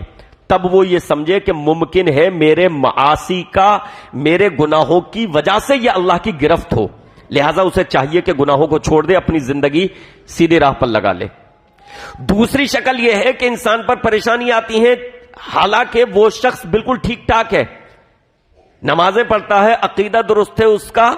تب وہ یہ سمجھے کہ ممکن ہے میرے معاصی کا، میرے گناہوں کی وجہ سے یہ اللہ کی گرفت ہو، لہذا اسے چاہیے کہ گناہوں کو چھوڑ دے، اپنی زندگی سیدھی راہ پر لگا لے. دوسری شکل یہ ہے کہ انسان پر پریشانی آتی ہیں حالانکہ وہ شخص بالکل ٹھیک ٹھاک ہے، نمازیں پڑھتا ہے، عقیدہ درست ہے اس کا،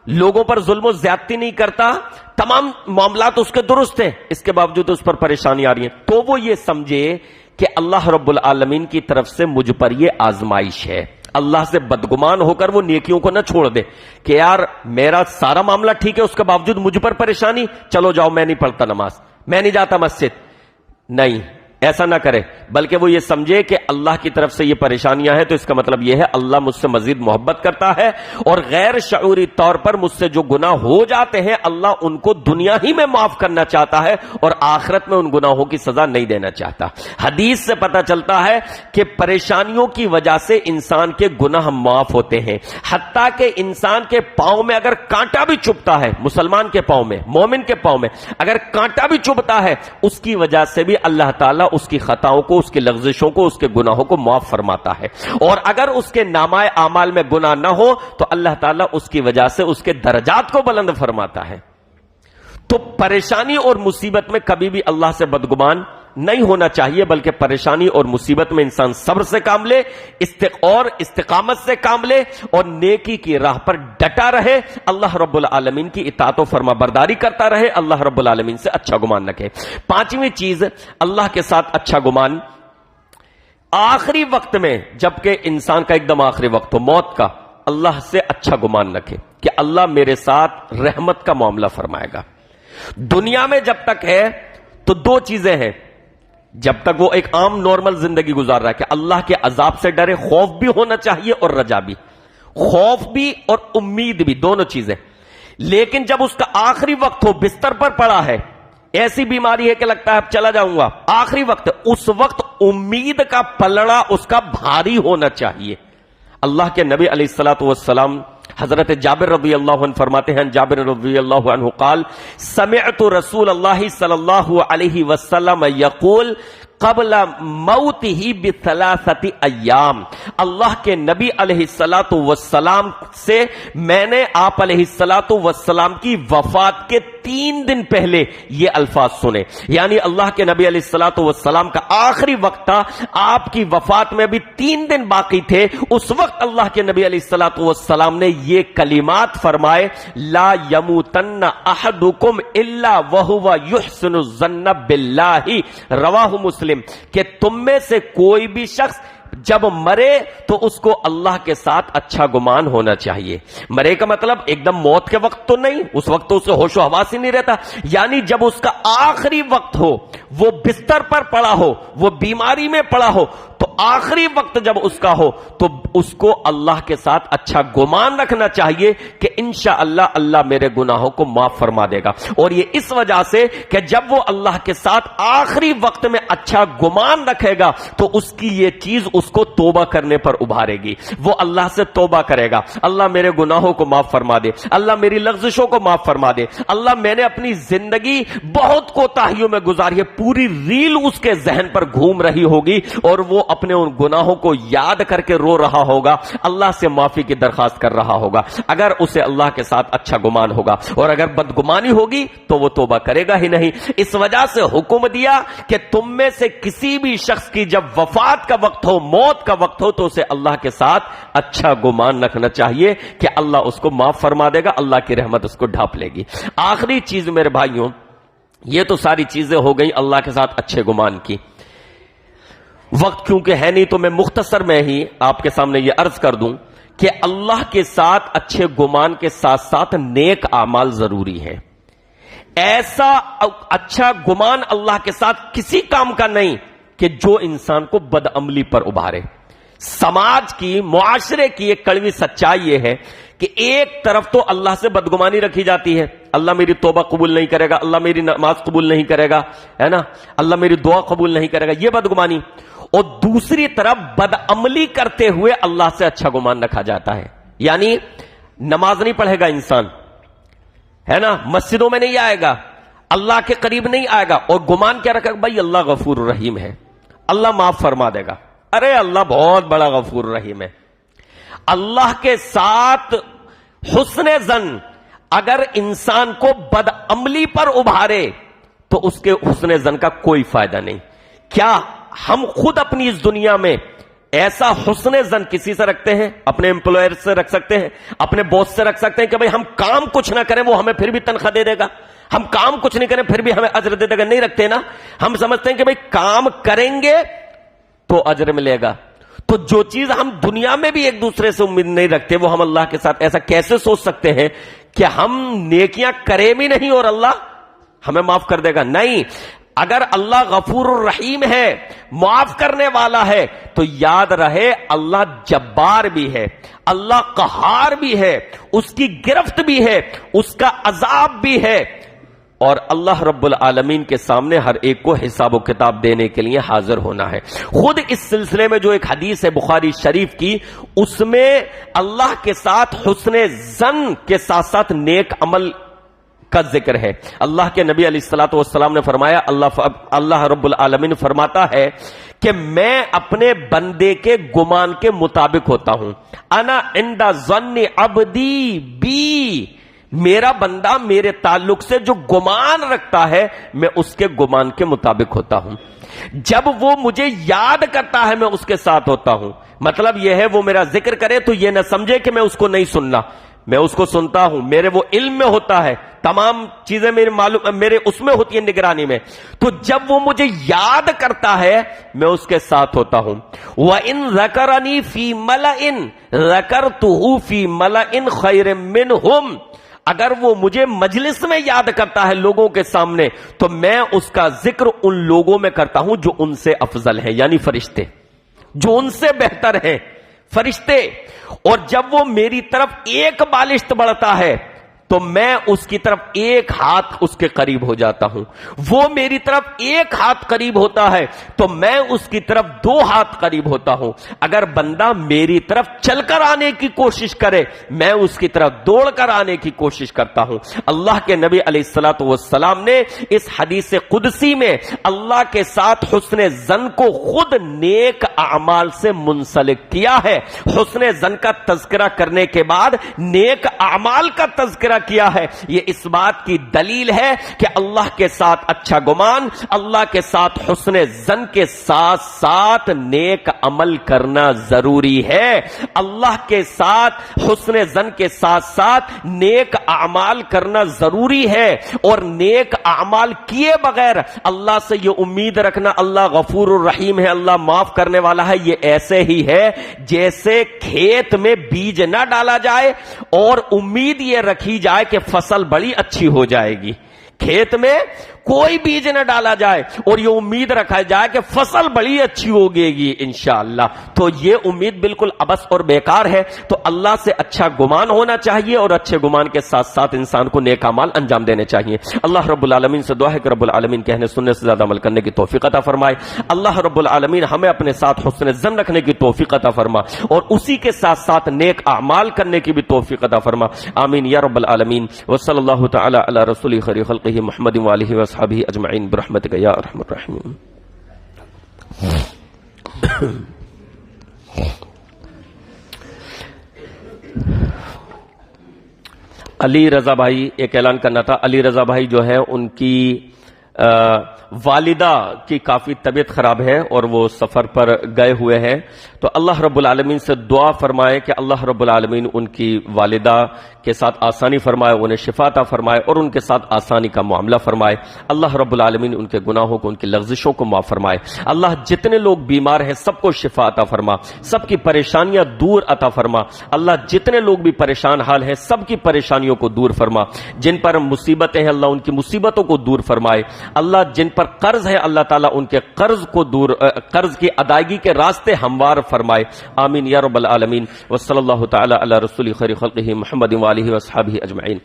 لوگوں پر ظلم و زیادتی نہیں کرتا، تمام معاملات اس کے درست ہیں، اس کے باوجود اس پر پریشانی آ رہی ہے، تو وہ یہ سمجھے کہ اللہ رب العالمین کی طرف سے مجھ پر یہ آزمائش ہے. اللہ سے بدگمان ہو کر وہ نیکیوں کو نہ چھوڑ دے کہ یار میرا سارا معاملہ ٹھیک ہے، اس کے باوجود مجھ پر پریشانی، چلو جاؤ میں نہیں پڑھتا نماز، میں نہیں جاتا مسجد. نہیں، ایسا نہ کرے، بلکہ وہ یہ سمجھے کہ اللہ کی طرف سے یہ پریشانیاں ہیں تو اس کا مطلب یہ ہے اللہ مجھ سے مزید محبت کرتا ہے، اور غیر شعوری طور پر مجھ سے جو گناہ ہو جاتے ہیں اللہ ان کو دنیا ہی میں معاف کرنا چاہتا ہے اور آخرت میں ان گناہوں کی سزا نہیں دینا چاہتا. حدیث سے پتہ چلتا ہے کہ پریشانیوں کی وجہ سے انسان کے گناہ معاف ہوتے ہیں، حتیٰ کہ انسان کے پاؤں میں اگر کانٹا بھی چبھتا ہے، مسلمان کے پاؤں میں، مومن کے پاؤں میں اگر کانٹا بھی چبھتا ہے، اس کی وجہ سے بھی اللہ تعالیٰ اس کی خطاؤں کو، اس کی لغزشوں کو، اس کے گناہوں کو معاف فرماتا ہے. اور اگر اس کے نامہ اعمال میں گناہ نہ ہو تو اللہ تعالیٰ اس کی وجہ سے اس کے درجات کو بلند فرماتا ہے. تو پریشانی اور مصیبت میں کبھی بھی اللہ سے بدگمان نہیں ہونا چاہیے، بلکہ پریشانی اور مصیبت میں انسان صبر سے کام لے اور استقامت سے کام لے اور نیکی کی راہ پر ڈٹا رہے، اللہ رب العالمین کی اطاعت و فرما برداری کرتا رہے، اللہ رب العالمین سے اچھا گمان رکھے. پانچویں چیز اللہ کے ساتھ اچھا گمان آخری وقت میں، جبکہ انسان کا ایک دم آخری وقت ہو، موت کا، اللہ سے اچھا گمان رکھے کہ اللہ میرے ساتھ رحمت کا معاملہ فرمائے گا. دنیا میں جب تک ہے تو دو چیزیں ہیں، جب تک وہ ایک عام نارمل زندگی گزار رہا ہے کہ اللہ کے عذاب سے ڈرے، خوف بھی ہونا چاہیے اور رجا بھی، خوف بھی اور امید بھی، دونوں چیزیں. لیکن جب اس کا آخری وقت ہو، بستر پر پڑا ہے، ایسی بیماری ہے کہ لگتا ہے اب چلا جاؤں گا، آخری وقت، اس وقت امید کا پلڑا اس کا بھاری ہونا چاہیے. اللہ کے نبی علیہ الصلوۃ والسلام حضرت جابر رضی اللہ عنہ فرماتے ہیں، جابر رضی اللہ عنہ قال سمعت رسول اللہ صلی اللہ علیہ وسلم یقول قبل موتہ بثلاثۃ ایام، اللہ کے نبی علیہ الصلوۃ والسلام سے میں نے آپ علیہ الصلوۃ والسلام کی وفات کے 3 دن پہلے یہ الفاظ سنے. یعنی اللہ کے نبی علیہ الصلوۃ والسلام کا آخری وقت تھا، آپ کی وفات میں بھی 3 دن باقی تھے، اس وقت اللہ کے نبی علیہ الصلوۃ والسلام نے یہ کلمات فرمائے، لا یموتن احدکم الا وہو یحسن الظن باللہ، رواہ مسلم، کہ تم میں سے کوئی بھی شخص جب مرے تو اس کو اللہ کے ساتھ اچھا گمان ہونا چاہیے. مرے کا مطلب ایک دم موت کے وقت تو نہیں، اس وقت تو اسے ہوش و حواس ہی نہیں رہتا، یعنی جب اس کا آخری وقت ہو، وہ بستر پر پڑا ہو، وہ بیماری میں پڑا ہو، تو آخری وقت جب اس کا ہو تو اس کو اللہ کے ساتھ اچھا گمان رکھنا چاہیے کہ انشاءاللہ اللہ میرے گناہوں کو معاف فرما دے گا. اور یہ اس وجہ سے کہ جب وہ اللہ کے ساتھ آخری وقت میں اچھا گمان رکھے گا تو اس کی یہ چیز اس کو توبہ کرنے پر ابھارے گی، وہ اللہ سے توبہ کرے گا، اللہ میرے گناہوں کو معاف فرما دے، اللہ میری لغزشوں کو معاف فرما دے، اللہ میں نے اپنی زندگی بہت کوتاہیوں میں گزاری ہے، پوری ریل اس کے ذہن پر گھوم رہی ہوگی اور وہ اپنے ان گناہوں کو یاد کر کے رو رہا ہوگا، اللہ سے معافی کی درخواست کر رہا ہوگا. اگر اسے اللہ کے ساتھ اچھا گمان ہوگا، اور اگر بدگمانی ہوگی تو وہ توبہ کرے گا ہی نہیں. اس وجہ سے حکم دیا کہ تم میں سے کسی بھی شخص کی جب وفات کا وقت ہو، موت کا وقت ہو، تو اسے اللہ کے ساتھ اچھا گمان رکھنا چاہیے کہ اللہ اس کو معاف فرما دے گا، اللہ کی رحمت اس کو ڈھانپ لے گی. آخری چیز میرے بھائیوں، یہ تو ساری چیزیں ہو گئیں اللہ کے ساتھ اچھے گمان کی. وقت کیونکہ ہے نہیں تو میں مختصر میں ہی آپ کے سامنے یہ عرض کر دوں کہ اللہ کے ساتھ اچھے گمان کے ساتھ ساتھ نیک اعمال ضروری ہے. ایسا اچھا گمان اللہ کے ساتھ کسی کام کا نہیں کہ جو انسان کو بدعملی پر ابھارے. سماج کی، معاشرے کی ایک کڑوی سچائی یہ ہے کہ ایک طرف تو اللہ سے بدگمانی رکھی جاتی ہے، اللہ میری توبہ قبول نہیں کرے گا، اللہ میری نماز قبول نہیں کرے گا، ہے نا، اللہ میری دعا قبول نہیں کرے گا، یہ بدگمانی. اور دوسری طرف بدعملی کرتے ہوئے اللہ سے اچھا گمان رکھا جاتا ہے. یعنی نماز نہیں پڑھے گا انسان، ہے نا، مسجدوں میں نہیں آئے گا، اللہ کے قریب نہیں آئے گا، اور گمان کیا رکھے گا؟ بھائی اللہ غفور الرحیم ہے، اللہ معاف فرما دے گا. ارے اللہ بہت بڑا غفور الرحیم ہے. اللہ کے ساتھ حسن ظن اگر انسان کو بدعملی پر ابھارے تو اس کے حسن ظن کا کوئی فائدہ نہیں. کیا ہم خود اپنی اس دنیا میں ایسا حسن ظن کسی سے رکھتے ہیں؟ اپنے امپلائر سے رکھ سکتے ہیں، اپنے باس سے رکھ سکتے ہیں کہ بھئی ہم کام کچھ نہ کریں وہ ہمیں پھر بھی تنخواہ دے دے گا، ہم کام کچھ نہیں کریں پھر بھی ہمیں اجر دے دے گا؟ نہیں رکھتے نا. ہم سمجھتے ہیں کہ بھئی کام کریں گے تو اجر ملے گا. تو جو چیز ہم دنیا میں بھی ایک دوسرے سے امید نہیں رکھتے وہ ہم اللہ کے ساتھ ایسا کیسے سوچ سکتے ہیں کہ ہم نیکیاں کریں بھی نہیں اور اللہ ہمیں معاف کر دے گا؟ نہیں. اگر اللہ غفور الرحیم ہے، معاف کرنے والا ہے، تو یاد رہے اللہ جبار بھی ہے، اللہ قہار بھی ہے، اس کی گرفت بھی ہے، اس کا عذاب بھی ہے، اور اللہ رب العالمین کے سامنے ہر ایک کو حساب و کتاب دینے کے لیے حاضر ہونا ہے. خود اس سلسلے میں جو ایک حدیث ہے بخاری شریف کی، اس میں اللہ کے ساتھ حسن ظن کے ساتھ ساتھ نیک عمل کا ذکر ہے. اللہ کے نبی علیہ الصلوۃ والسلام نے فرمایا، اللہ رب العالمین فرماتا ہے کہ میں اپنے بندے کے گمان کے مطابق ہوتا ہوں. انا عند ظن عبدی بی، میرا بندہ میرے تعلق سے جو گمان رکھتا ہے میں اس کے گمان کے مطابق ہوتا ہوں. جب وہ مجھے یاد کرتا ہے میں اس کے ساتھ ہوتا ہوں. مطلب یہ ہے وہ میرا ذکر کرے تو یہ نہ سمجھے کہ میں اس کو نہیں سننا، میں اس کو سنتا ہوں، میرے وہ علم میں ہوتا ہے، تمام چیزیں میرے معلوم، میرے اس میں ہوتی ہیں، نگرانی میں. تو جب وہ مجھے یاد کرتا ہے میں اس کے ساتھ ہوتا ہوں. وَإِن ذَكَرَنِي فِي مَلَئٍ ذَكَرْتُهُ فِي مَلَئٍ خَيْرٍ مِّنْهُمْ، اگر وہ مجھے مجلس میں یاد کرتا ہے لوگوں کے سامنے تو میں اس کا ذکر ان لوگوں میں کرتا ہوں جو ان سے افضل ہیں، یعنی فرشتے، جو ان سے بہتر ہیں، فرشتے. اور جب وہ میری طرف ایک بالشت بڑھتا ہے تو میں اس کی طرف ایک ہاتھ اس کے قریب ہو جاتا ہوں. وہ میری طرف ایک ہاتھ قریب ہوتا ہے تو میں اس کی طرف 2 ہاتھ قریب ہوتا ہوں. اگر بندہ میری طرف چل کر آنے کی کوشش کرے میں اس کی طرف دوڑ کر آنے کی کوشش کرتا ہوں. اللہ کے نبی علیہ الصلوۃ والسلام نے اس حدیث قدسی میں اللہ کے ساتھ حسن ظن کو خود نیک اعمال سے منسلک کیا ہے. حسن ظن کا تذکرہ کرنے کے بعد نیک اعمال کا تذکرہ کیا ہے. یہ اس بات کی دلیل ہے کہ اللہ کے ساتھ اچھا گمان، اللہ کے ساتھ حسن ظن کے ساتھ ساتھ نیک عمل کرنا ضروری ہے. اللہ کے ساتھ حسن ظن کے ساتھ ساتھ نیک اعمال کرنا ضروری ہے. اور نیک اعمال کیے بغیر اللہ سے یہ امید رکھنا اللہ غفور الرحیم ہے، اللہ معاف کرنے والا ہے، یہ ایسے ہی ہے جیسے کھیت میں بیج نہ ڈالا جائے اور امید یہ رکھی جائے کہ فصل بڑی اچھی ہو جائے گی. کھیت میں کوئی بیج نہ ڈالا جائے اور یہ امید رکھا جائے کہ فصل بڑی اچھی ہوگی گی انشاءاللہ، تو یہ امید بالکل عبث اور بیکار ہے. تو اللہ سے اچھا گمان ہونا چاہیے اور اچھے گمان کے ساتھ ساتھ انسان کو نیک اعمال انجام دینے چاہیے. اللہ رب العالمین سے دعا ہے کہ رب العالمین کہنے سننے سے زیادہ عمل کرنے کی توفیق عطا فرمائے. اللہ رب العالمین ہمیں اپنے ساتھ حسن ظن رکھنے کی توفیق عطا فرما اور اسی کے ساتھ ساتھ نیک اعمال کرنے کی بھی توفیق عطا فرما. آمین یا رب العالمین. وصلی اللہ تعالی علی رسول خیر خلقہ محمد وآلہ وصحبہ اجمعین برحمتک یا ارحم الراحمین. علی رضا بھائی، ایک اعلان کرنا تھا. علی رضا بھائی جو ہے ان کی والدہ کی کافی طبیعت خراب ہے اور وہ سفر پر گئے ہوئے ہیں، تو اللہ رب العالمین سے دعا فرمائے کہ اللہ رب العالمین ان کی والدہ کے ساتھ آسانی فرمائے، انہیں شفا عطا فرمائے اور ان کے ساتھ آسانی کا معاملہ فرمائے۔ اللہ رب العالمین ان کے گناہوں کو، ان کی لغزشوں کو معاف فرمائے۔ اللہ جتنے لوگ بیمار ہیں سب کو شفا عطا فرما، سب کی پریشانیاں دور عطا فرما۔ اللہ جتنے لوگ بھی پریشان حال ہیں سب کی پریشانیوں کو دور فرما، جن پر مصیبتیں ہیں اللہ ان کی مصیبتوں کو دور فرمائے۔ اللہ جن پر قرض ہے اللہ تعالیٰ ان کے قرض کو دور، قرض کی ادائیگی کے راستے ہموار فرمائے۔ آمین یا رب العالمین۔ وصلی اللہ تعالی علی رسول خیر خلقہ محمد وآلہ وصحبہ اجمعین۔